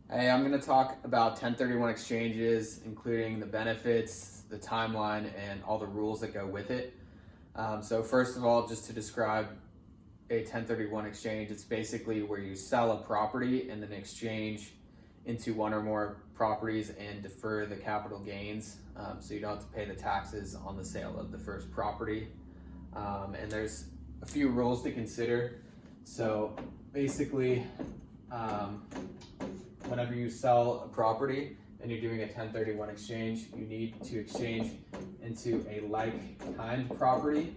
Hey, I'm going to talk about 1031 exchanges, including the benefits, the timeline, and all the rules that go with it. So first of all, just to describe a 1031 exchange, it's basically where you sell a property and then exchange into one or more properties and defer the capital gains, so you don't have to pay the taxes on the sale of the first property. And there's a few rules to consider. So basically, whenever you sell a property and you're doing a 1031 exchange, you need to exchange into a like-kind property.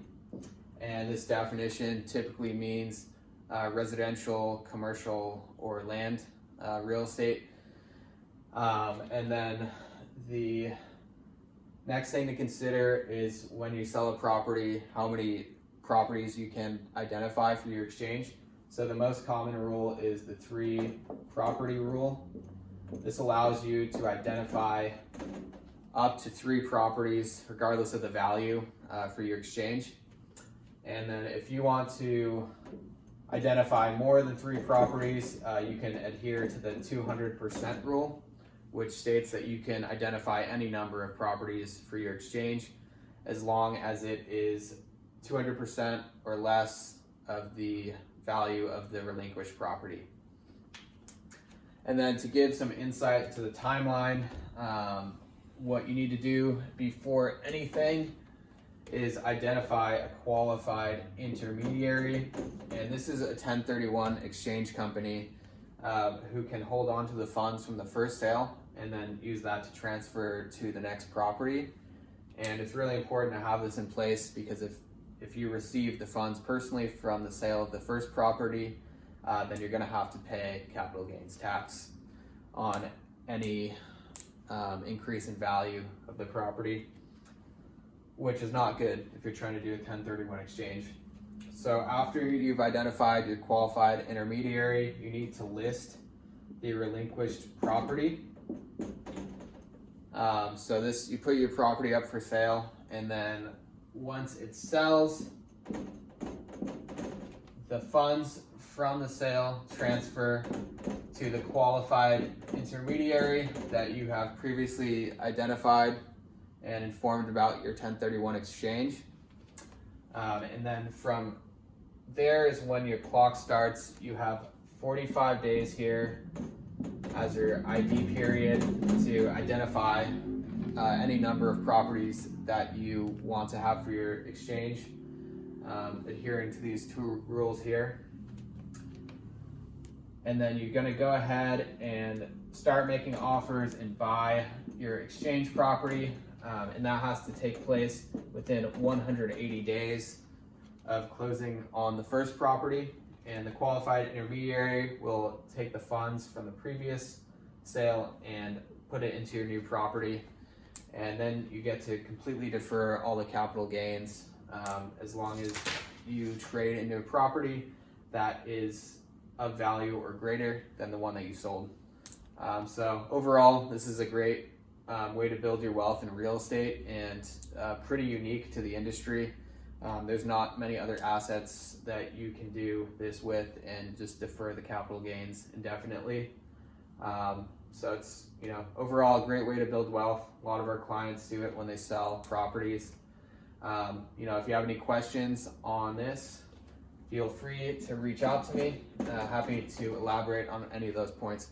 And this definition typically means residential, commercial, or land real estate. And then the next thing to consider is when you sell a property, how many properties you can identify for your exchange. So the most common rule is the 3 property rule. This allows you to identify up to 3 properties regardless of the value for your exchange. And then if you want to identify more than 3 properties, you can adhere to the 200% rule, which states that you can identify any number of properties for your exchange as long as it is 200% or less of the value of the relinquished property. And then to give some insight to the timeline, what you need to do before anything is identify a qualified intermediary. And this is a 1031 exchange company who can hold on to the funds from the first sale and then use that to transfer to the next property. And it's really important to have this in place because if you receive the funds personally from the sale of the first property, then you're going to have to pay capital gains tax on any increase in value of the property, which is not good if you're trying to do a 1031 exchange. So after you've identified your qualified intermediary, you need to list the relinquished property. So you put your property up for sale, and then once it sells, the funds from the sale transfer to the qualified intermediary that you have previously identified and informed about your 1031 exchange. And then from there is when your clock starts. You have 45 days here as your ID period to identify any number of properties that you want to have for your exchange, adhering to these 2 rules here. And then you're going to go ahead and start making offers and buy your exchange property, and that has to take place within 180 days of closing on the first property. And the qualified intermediary will take the funds from the previous sale and put it into your new property. And then you get to completely defer all the capital gains as long as you trade into a property that is of value or greater than the one that you sold. So overall, this is a great way to build your wealth in real estate and pretty unique to the industry. There's not many other assets that you can do this with and just defer the capital gains indefinitely. So it's, overall a great way to build wealth. A lot of our clients do it when they sell properties. If you have any questions on this, feel free to reach out to me. Happy to elaborate on any of those points.